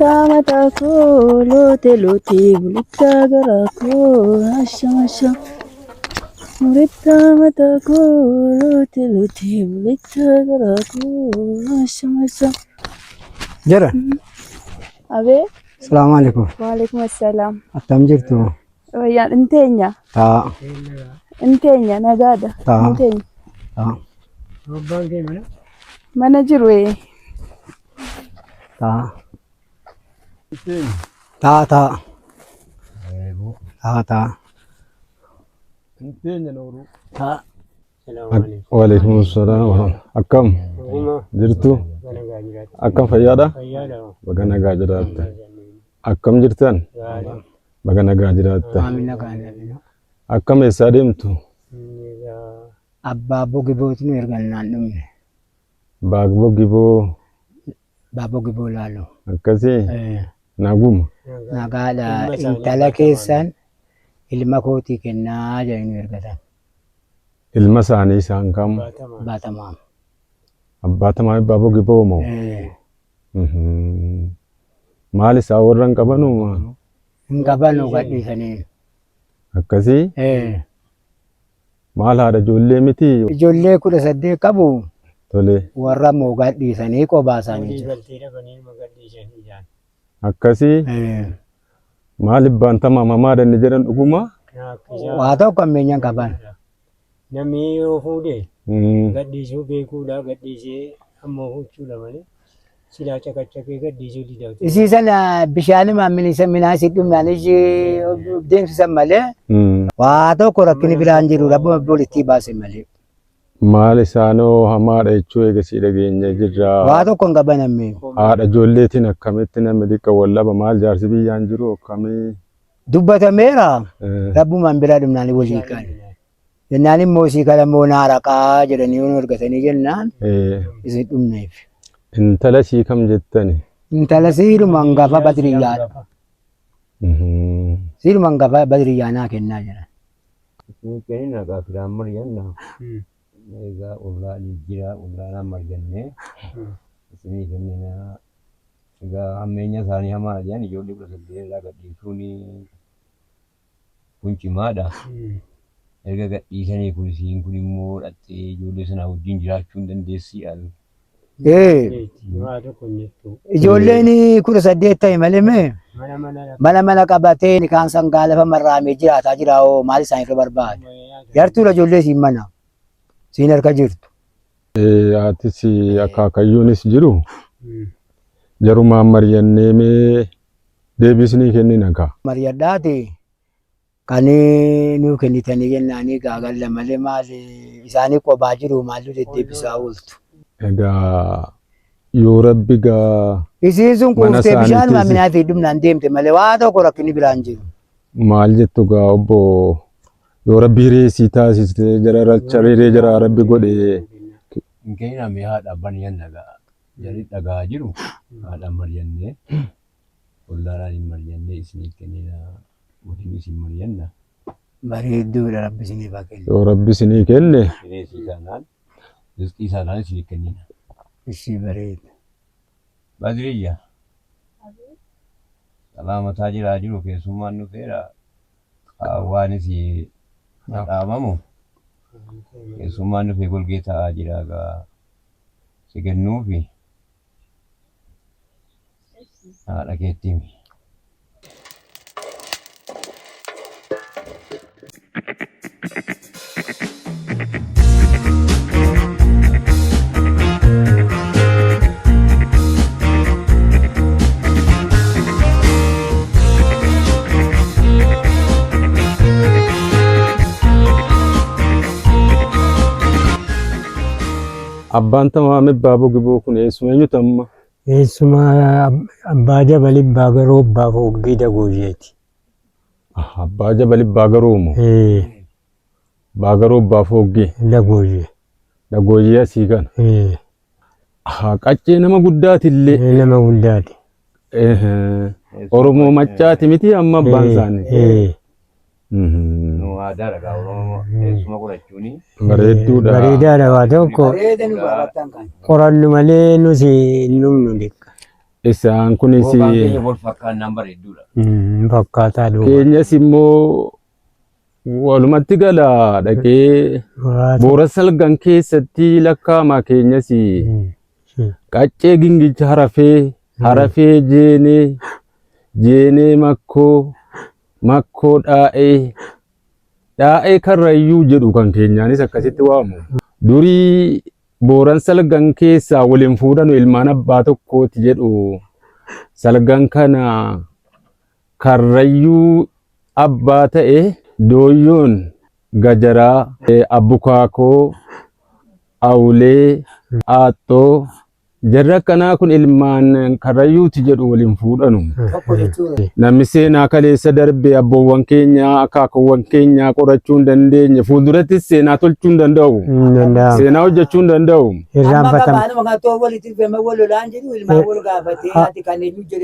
matako lote lote bulita garako asha asha. Bulita matako lote lote bulita garako asha asha. Jara. Abe. Assalamualaikum. Waalaikumsalam. Attam jirtu. Ya intenya. Ta. Intenya nagada. Intenya. Ta. Mana jirwe. Ta. Ta ta. Ta ta. Intenya noru. Ta. Waalaikumsalam. Akkam jirtu? Akkam fayyaadha? Baga nagaa jiraatta. Akkam jirtan? Baga nagaa jiraatta. Amina kana. Akkam eessaa deemtu? Abba bogibooti nu ergannaan dhumne. Baagbo giboo Baaboo giboo laalo. akkasii naguma. Nagaadha intala keessan ilma kootii kennaa jedhanii nu ergatan. Ilma isaanii isaan kam? Baatamaa. Abbaa tamaa baaboo giboo moo? Maal isaa warra hin qabanuma? Hin qabanu gadhiisanii. Akkasii? Maal haadha ijoollee miti? Ijoollee 18 qabu. Tole. Warra moo gadhiisanii qophaa isaanii jiru. Akkasii? Maal ibbaan tamaa mamaa danni jedhan dhuguma? Waa tokko ammeenyaan qaban. Namni yoo fuudhe gadhiisuu beekuudha gadhiisee ammoo huccuudha malee silaa caqacaqee gadhiisuu didatu. Isii sana bishaan maamilisa minaasii dhumnaanis deemsisan malee waa tokko rakkini biraan jiru rabbi walitti baase malee. Maal isaanoo hamaadha jechuu eegasii dhageenya jirra. Waa tokko hin qaban ammee. Haadha ijoolleetiin akkamitti namni xiqqaa wallaba maal jaarsi biyyaan jiru akkamii? Dubbatameera rabbumaan biraa dhumnaanii walii kan. Jennaan immoo isii kana immoo naaraqaa jedhanii yoo argatanii jennaan isin dhumneef. Intala sii kam jettani? Intala siidhuma hangafa Badiriyyaadha. Siidhuma hangafa Badiriyyaanaa kennaa jiran. Kenina gaafiraan mari'anna. Egaa urraan jira urraan margannee isinii kennina. Egaa hammeenya isaanii hamaa jedhan ijoollee 18 irraa gadhiisuun kun cimaadha. Erga gadhiisanii kun isiin kun immoo dhattee ijoollee sana wajjin jiraachuu hin dandeessi al. Ijoolleen 18 ta'e malee mee mana qabatee kaan sangaa lafa marraamee jiraataa jira hoo maal isaan irra barbaada? Yartuudha ijoollee siin mana siin harka jirtu. Haatis akaakayyuunis jiru. Jarumaan mari'annee mee deebisnii kennina kaa. Mari'adhaati. Kan nuu kennitanii jennaanii gaagalla malee maali isaanii qophaa jiru maaltu deddeebisaa ooltu. Egaa yoo rabbi gaa isiin sun kuuftee bishaan maaminaa fi dhumnaan deemte malee waa tokko rakkini biraan jiru. Maal jettu gaa obbo yoo rabbi reesii taasiste jara ralcharee jara rabbi godhe. Kenina mee haadha abbaan yannagaa jari dhagaa jiru haadha mari'annee ollaadhaan hin mari'annee isinii kennina. Waliin isin mari'anna. Bareedduudha rabbi isinii bakkee. Yoo rabbi isinii kenne. Reesii isaanaan rizqii isaanaan isinii kennina. Ishii bareeda. Badiriyyaa. Salaamataa jiraa jiru keessummaan dhufeera. Waan isii dhaamamu. Keessummaan dhufee golgee taa'aa jira gaa si kennuufi. Haadha keettiimi. Abbaan tamaa baaboo giboo kun eessuma eenyutu amma? Eessuma abbaa Jabali Baagaroo abbaa Foggii Dagooyeeti. Abbaa Jabali Baagaroo moo? Baagaroo abbaa Foggii. Dagooyee. Dagooyee asii kana. Qaccee nama guddaati illee. Nama guddaati. Oromoo Maccaati miti amma abbaan isaanii. Nu aadaa dhagaa Oromoo eessuma godhachuuni. Bareedduudha. Bareedaadha waa tokko. Qorannu malee nuti hin dhumnu dhiqqa. isaan kunis Bokkaan keenya wal fakkaannaan bareedduudha. Fakkaataa duuba. keenyas immoo walumatti gala dhaqee boora salgan keessatti lakkaa'ama keenyas qaccee gingicha harafee jeenee makkoo dhaa'ee karrayyuu jedhu kan keenyaanis akkasitti waamu. Durii booran salgan keessaa waliin fuudhanu ilmaan abbaa tokkooti jedhu salgan kana karrayyuu abbaa ta'e dooyyoon gajaraa abbukaakoo awulee aaxxoo jarri akkanaa kun ilmaan karrayyuuti jedhu waliin fuudhanu. Namni seenaa kaleessa darbe abboowwan keenyaa akaakowwan keenyaa qorachuu hin dandeenye fuuldurattis seenaa tolchuu hin danda'u. Seenaa hojjechuu hin danda'u.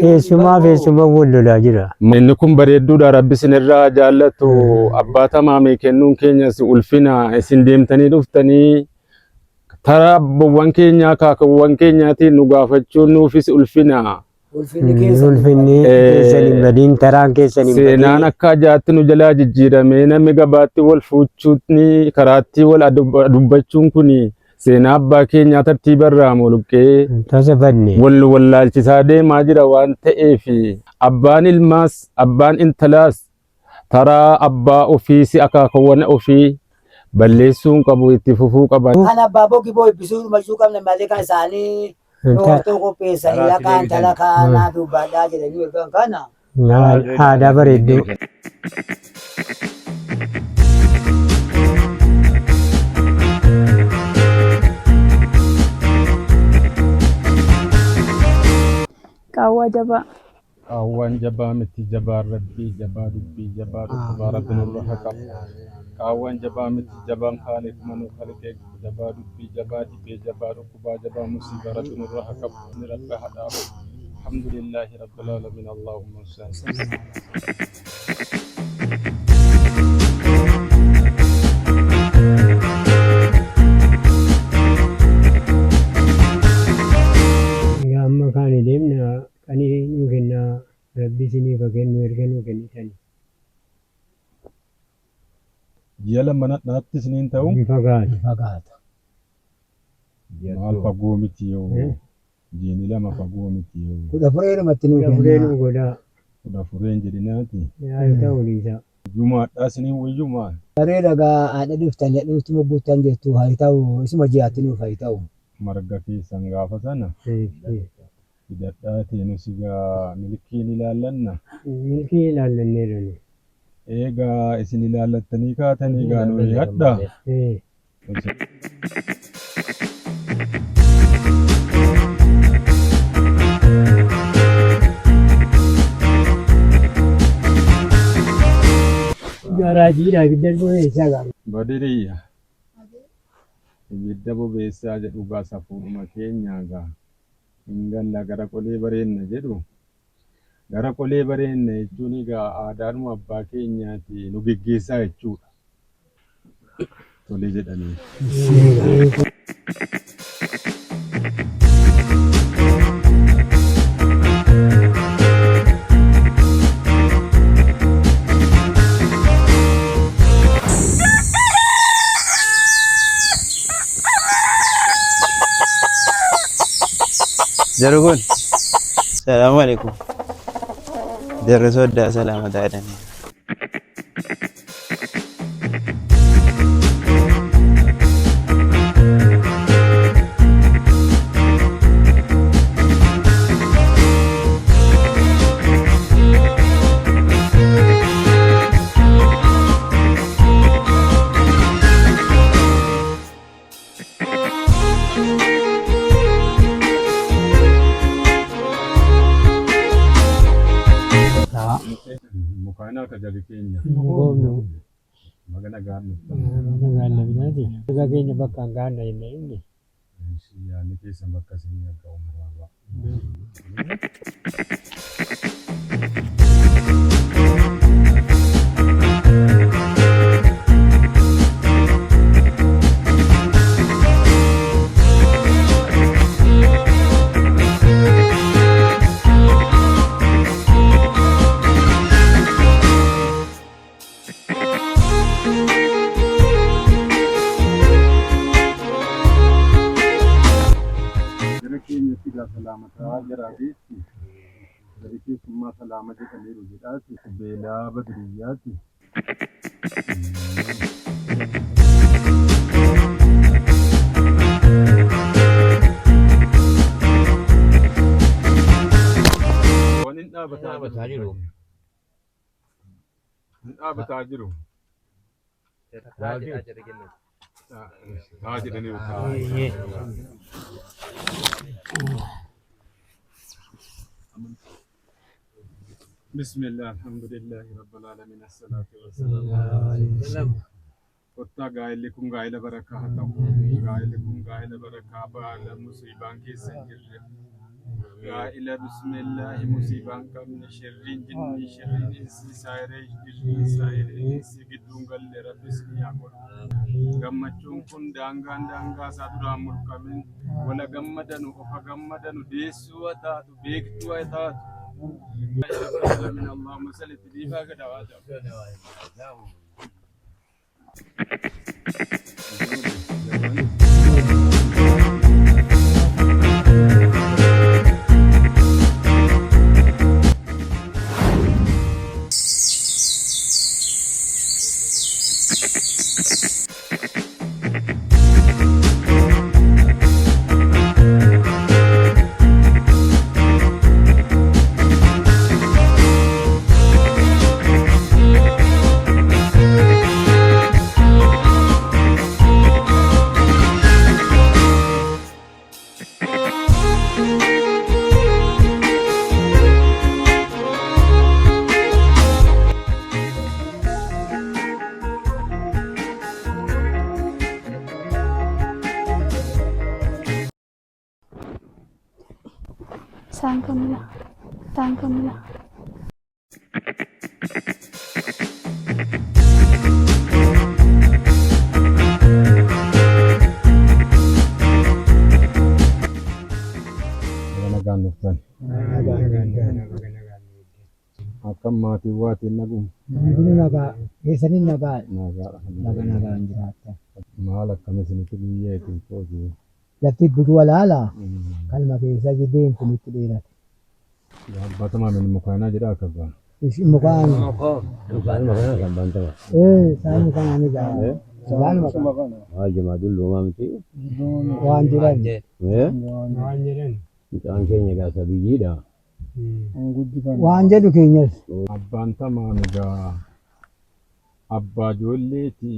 Eessuma wal lolaa jira. Inni kun bareedduudha rabbi isinirraa jaallatu abbaa tamaamee kennuun keenyas ulfina isin deemtanii dhuftanii tara abboowwan keenyaa akaakowwan keenyaatiin nu gaafachuun nuufis ulfina. Ulfinni keessanii badiin taraan keessanii seenaan akka ajaatti nu jalaa jijjiiramee namni gabaatti wal fuuchuutni karaatti wal dubbachuun kun seenaa abbaa keenyaa tartiibarraa moluqqee wal wallaalchisaa deemaa jira waan ta'eef abbaan ilmaas abbaan intalaas taraa abbaa ofiisi akaakowwan ofii balleessuun qabu itti fufuu qaban. Kan abbaa bogi boo eebbisuu dhumachuu qabne malee kan isaanii Nuwatoo qopheessanii lakaan talakaa naa dubbadhaa jedhanii ergan kana. Aadaa bareedduu. Qaawwaa jabaa. Qaawwaan jabaa miti jabaa rabbii jabaa dubbii jabaa dhukkubaa rabbi nurra haa qabu. Qaawwaan jabaa miti jabaan haaliif manuu kalqee jabaa dubbii jabaa dhibee jabaa dhukkubaa jabaa musiibaa rabbi nurra haa qabu. Ni rabbi haa dhaabu. Alhamdulillahi rabbil alamin Allahumma salli. Amma kaanii deemna kanii nu kenna rabbi isiniif kennu erga nu kennitani. Ji'a lamana dhaatti isiniin ta'u Fagaata. maal fagoo miti yoo jiini lama fagoo miti yoo Kudha fureedhumatti nu Fureen godhaa. kudha fureen jedhinaati. Yaa'ii ta'uu dhiisa. Jumaadhaa isiniin wayyumaa. Saree dhagaa haadha dhuftanii dhufti mogguuttan jettu haa ta'u isuma ji'aatti nuuf haa ta'u. Marga keessan gaafa sana hidhadhaa teenusi gaa milkiin ilaallanna. Milkii ilaallanneerani. Eegaa isin ilaallattanii kaatanii gaa nuyi hadhaa. Garaajiidha ibidda bobeessaa gaafa. Badiriyya. Ibidda bobeessaa jedhu gaa safuudhuma keenyaa gaa. Hin galla gara qolee bareenna jedhu. Gara qolee bareenna jechuun egaa aadaadhuma abbaa keenyaati nu geggeessaa jechuudha. Tolee jedhanii. Jarukun, Assalamualaikum. Dari soda selamat ada nih. Mukaana tajaajila keenya. Magana gaannu. Gaanna binaati. Egaa keenya bakka hin gaanna jennee inni. Yaadni keessan bakka isin akka uumamaa. Itti salaamataa jaraateetti gadi keessummaa salaama jedhameeru jedhaati beelaa badiriyyaatti. Waan hin dhaabataa jiru. Hin dhaabataa jiru. بسم الله الحمد لله رب العالمين الصلاة والسلام على رسول الله. Kottaa gaa'elli gaa'ela barakaa haa ta'u. Gaa'elli gaa'ela barakaa baala musiibaan keessa hin jirre. Gaa'ela bismillaahi musiibaan qabne shirriin jinni shirriin insi saayiree jirri saayiree insi gidduun galle rabbis ni haa godhu. Gammachuun kun daangaa isaa duraan mulqamin wala gammadanu ofa gammadanu deessuu haa taatu beektuu haa taatu. Allahumma salli tidiifaa gadawaa. Sangkamlah. Nagaan dhuftan. Akkam maatii waatiin nagum. Hundinuu nagaa keessaniin nagaa Nagaan jiraata. maal akkam isinitti biyyeetiin kooti. Lafti butu walaala kalma keessa jiddeen kun itti dheerate. Gaabbatamaa min mukaanaa jedha akka ba'an. Mukaan Mukaan makana kan bantama. isaan mukaan ni gaa. Isaan mukaan Haa jamaa dulloomaa miti. waan jiran. Waan jedhan. Mucaan keenya gaasa biyyiidha. Waan jedhu keenyas. Abbaan tamaan egaa abbaa ijoolleeti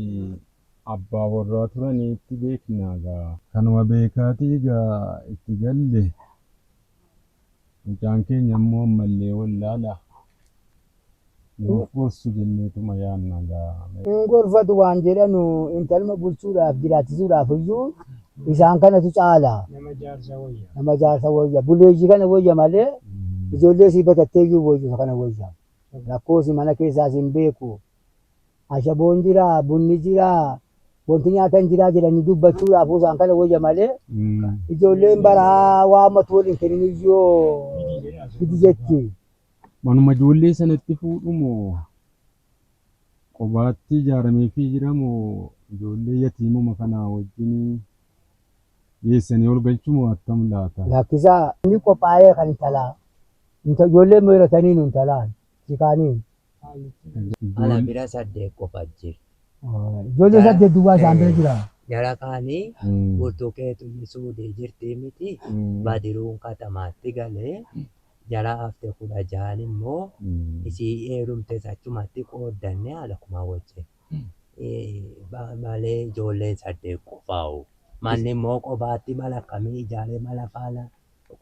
abbaa warraa turaniitti beeknaa egaa kanuma beekaatii egaa itti galle mucaan keenya immoo ammallee wallaala nuuf gorsu jenneetuma yaadna egaa. Hin gorfatu waan jedhanu intalma bulchuudhaaf jiraachisuudhaaf iyyuu isaan kanatu caala. Nama jaarsa wayya. Buleeyyii kana wayya malee ijoollee sii batattee iyyuu wayyu kana wayya. Rakkoosi mana keessaas hin beeku. Ashaboon jira, bunni jira, wanti nyaatan jira jedhanii dubbachuudhaaf isaan kana wayya malee ijoolleen baraa waamatu waliin kennin iyyuu fidi jetti. Manuma ijoollee sanatti fuudhumoo qobaatti ijaarameefii jiramoo ijoollee yatiimuma kanaa wajjin geessanii ol galchumoo attam laata? Lakkisaa inni qophaa'ee kan talaa. Ijoolleen miiratanii nuun talaan sikaaniin. Ana bira saddeet qofa jira. Ijoollee saddeet duwwaa isaan bira jira. Jara kaanii burtuqeetu suudee jirti miti. Badiruun katamaatti galee jara hafte 16 immoo isii heerumte achumatti qooddanne haala kuma wajjin. Malee ijoolleen saddeet qofaa'u. Manni immoo qobaatti mala akkamii ijaaree mala faana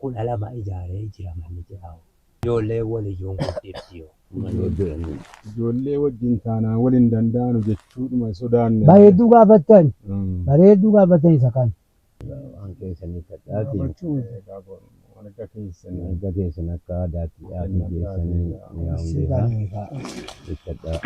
12 ijaaree jira manni jiraa'u. Ijoollee waliyyuun guddifti yoo. Ijoollee wajjin taanaan waliin danda'anu jechuudha sodaanne. Bareedduu gaafattan. Bareedduu gaafattan isa kan. Waan keessanii kadhaati. Harka keessanii. Harka keessan akka aadaatti yaadni keessanii yaa'u kadhaa.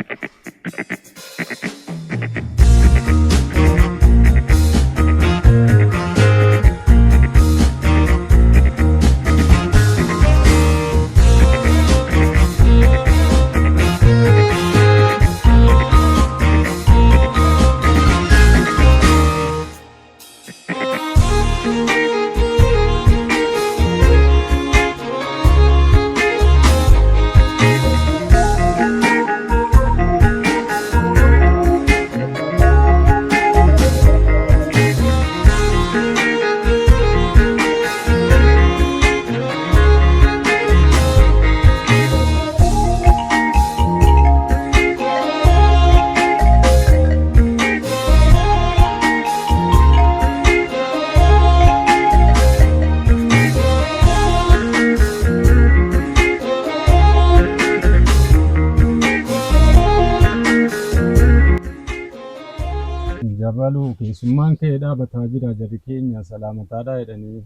dabaluu keessummaan kee dhaabataa jira jarri keenya salaamataadha jedhanii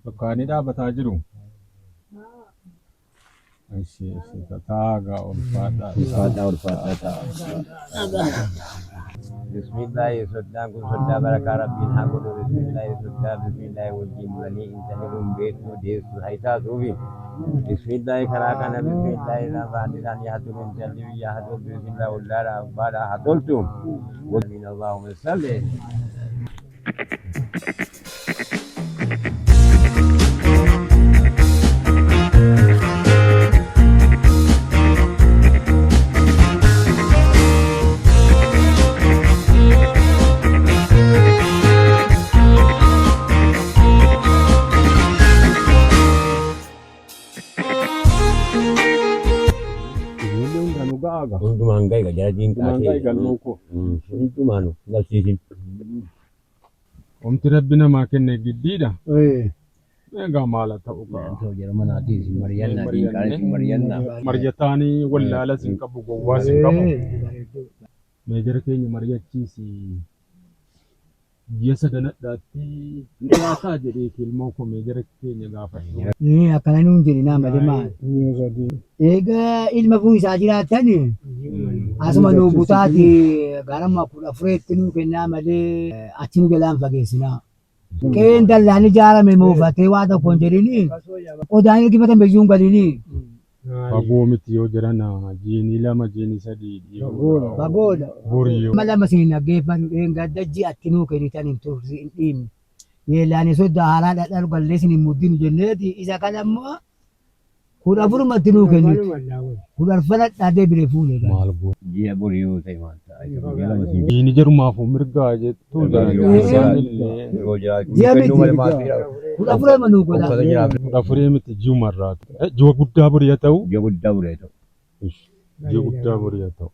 bakkaanii dhaabataa jiru. Taagaa ulfaadhaa. Bismillah soddaan kun soddaa barakaa rabbiin haa godhu. Bismillah wajjin bulanii intalli kun beektuu deessu haa taatuufi. Bismillah karaa kana bismillah lafaan isaanii haa tolu intalli biyya haa toltu. Bismillah wallaadhaa abbaadhaa haa toltu. Wajjin Allahumma salli. Hundumaan ga'iga jara diinqaa hundumaanu galchiisin. Omti rabbi namaa kenne giddiidha. Egaa maal haa ta'u Maryataanii wallaalas hin qabu gowwaas hin qabu. Meejara keenya mari'achiisi. Ji'a sadanadhaatti dhiyaataa jedhee ilmoo koo meejara keenya gaafadhu. Akkana nuun jedhinaa malee maal? Egaa ilma fuu isaa jiraatan asuma nuu butaati garama 14tti nuu kennaa malee achi nu galaan fageessinaa. Qeen dallaan ijaarame moofatee waa tokko hin jedhini qodaan ergifatan beeksisuun galini. Fagoo miti yoo jiran jiini lama jiini sadii Fagoodha. Horiyyoo. Lama siin dhaggeeffatu gadda ji'atti nuu kennitan hin tursi hin dhiibne. Yeellaan soddaa haaraa dhadhaa gallee sin hin muddinu jenneeti isa kana immoo 14 nuu kennitu. 14 dhadhee biree fuule. Maal goo. Ji'a borii yoo ta'e maal ta'a? Jiini jarumaafuu mirgaa jettu. Ji'a miti. 14 nuu godha. 14 miti ji'umarraatu. Ji'a guddaa borii haa ta'u. Ji'a guddaa borii haa ta'u. Ji'a guddaa borii haa ta'u.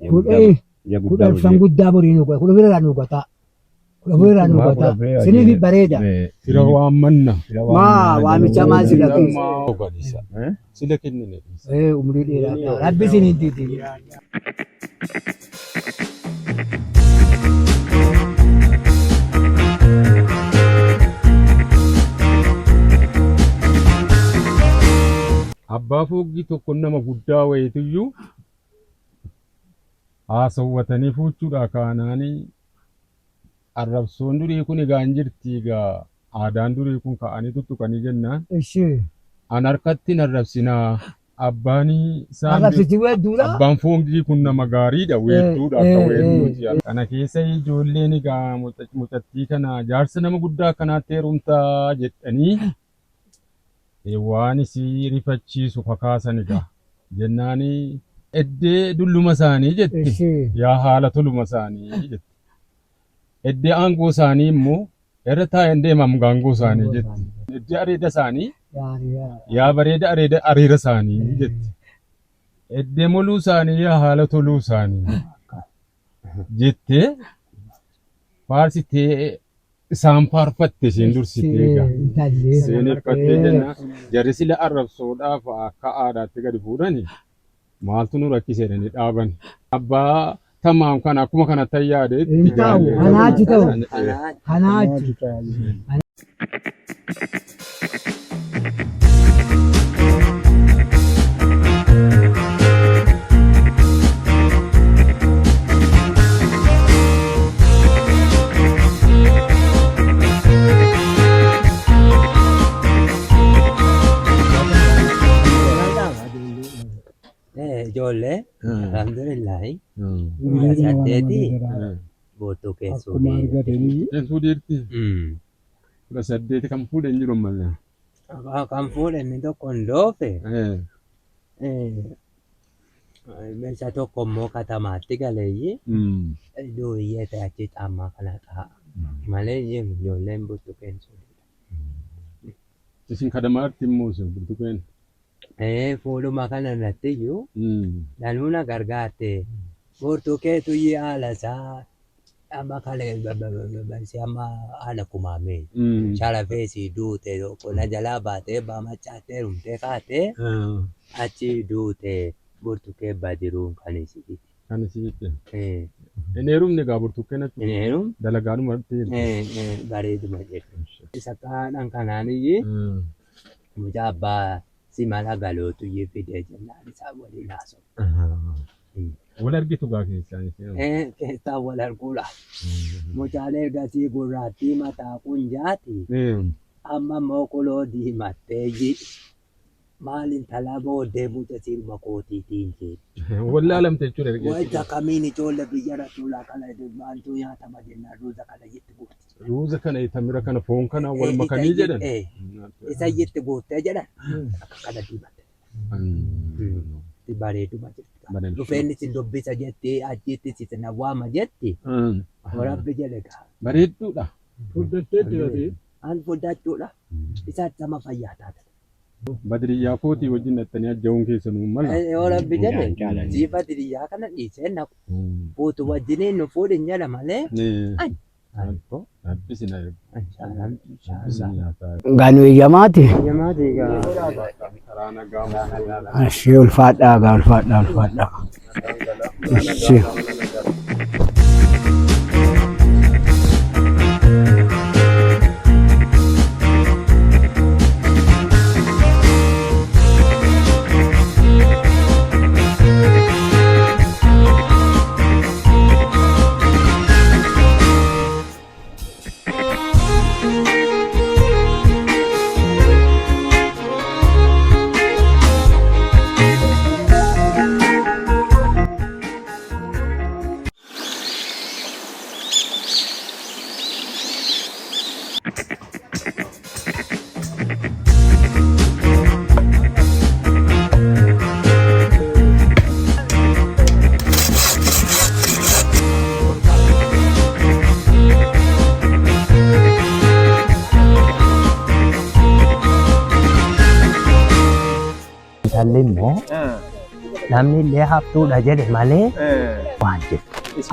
Kudhan guddaa borii nuu godha. 14 nuu godha. 14 nuu godha. Siniif bareeda. Fira waammanna. Maa waamicha maal sila keessa? Sila kennine. Umrii dheeraa. Rabbi siniin tiiti. Abbaa foogii tokko nama guddaa wayituyyuu haasawwatanii fuuchuudha kaanaanii arrabsoon durii kun egaa hin jirti egaa aadaan durii kun ka'anii tuttuqanii jennaan. An harkatti hin arrabsinaa abbaanii abbaan foogii kun nama gaariidha weedduudha akka weedduuti. Kana keessa ijoolleen egaa mucattii kana jaarsa nama guddaa kanaatti heerumtaa jedhanii waan isii rifachiisu kakaasan egaa jennaani eddee dulluma isaanii jetti yaa haala toluma isaanii jetti eddee aangoo isaanii immoo irra taa'een deemam gaangoo isaanii jetti eddee areeda isaanii yaa bareeda areeda isaanii jetti eddee moluu isaanii yaa haala toluu isaanii jettee faarsitee isaan faarfatte isheen dursitee egaa seeneffattee jenna jarri sila arrabsoodhaaf akka aadaatti gadi fuudhani maaltu nu rakkise jedhanii dhaaban abbaa tamaam kana akkuma kanatti yaadeetti kanaachi ta'u kanaachi. Ijoollee alhamdulillahi saddeeti boottuu keessoo deetti. Kudha saddeeti kan fuudhan jiru malee. Kan fuudhan tokko hin doofe meeshaa tokko immoo katamaatti galeeyyi duuyyee ta'e achi xaammaa kana ta'a malee ijoolleen boottuu keessoo. Isin kadamaatti immoo burtukaan. Fuudhuma kana irratti iyyuu namoota gargaarte boortuu keetu haala isaa amma kalee amma haala kumaamee sharafeesii duute qonna jalaa baatee baamachaattee rumtee kaatee achi duute boortuu kee badiruun kan isiiti. Kan isiiti. Ineerumni egaa burtukaanatti Ineerum dalagaanuma ta'e. bareeduma jechuudha. Isa kaadhaan kanaanis mucaa abbaa simala galootu fidee jennaan isaa waliin haasa'u. Wal argitu gaa keessaanis. Keessaa wal arguudha. Mucaan ergasii gurraattii mataa kunjaati. Amma immoo qoloo diimattee maalin talaa booddee mucaa sirma kootiitiin jedhe. Wallaalamte jechuudha. Wayita kamiin ijoollee biyya rasuulaa kana maaltu nyaatama jennaan ruuza kana jetti guutti. Ruuza kana tamira kana foon kana wal makanii jedhan. Isa jetti guuttee jedhan akka kana diimatte. Bareeduma jechuudha. Dhufeenni si dubbisa jetti achitti si nawwaama jetti. Warabbi jedhe gaa. Bareedduudha. Fuddatteetti. An fuddachuudha. Isa sama fayyaa taate. Badiriyyaa kootii wajjin dhattanii ajja'uun keessanuu mala. Warabbi jedhe si badiriyyaa kana dhiisee naqu. Fuutu wajjiniin nu fuudhin jedha malee. Gaanuu eeyyamaati. Ashee ulfaadhaa gaa ulfaadhaa. Ashee. Immoo namni illee haftuudha jedhe malee waan jedhu.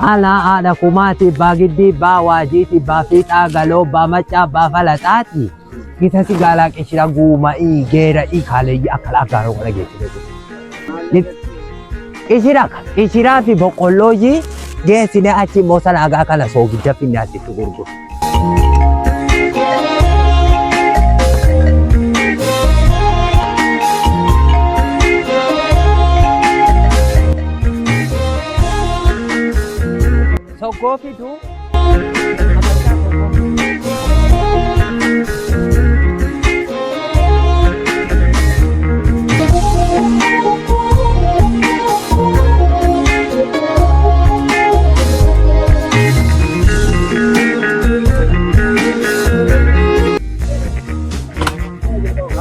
Haala haadha kumaati baa giddii baa waajiiti baa fiixaa galoo baa maccaa baa falaxaati. Gita si gaalaa qishira guuma'ii geera'ii kaaleeyyii akka lagaaroo kana geessite. Qishiraa fi boqqollooyyii geessine achi immoo salaagaa kana soogidda finne asitti gurguru. Coffee too.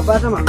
Apa sama?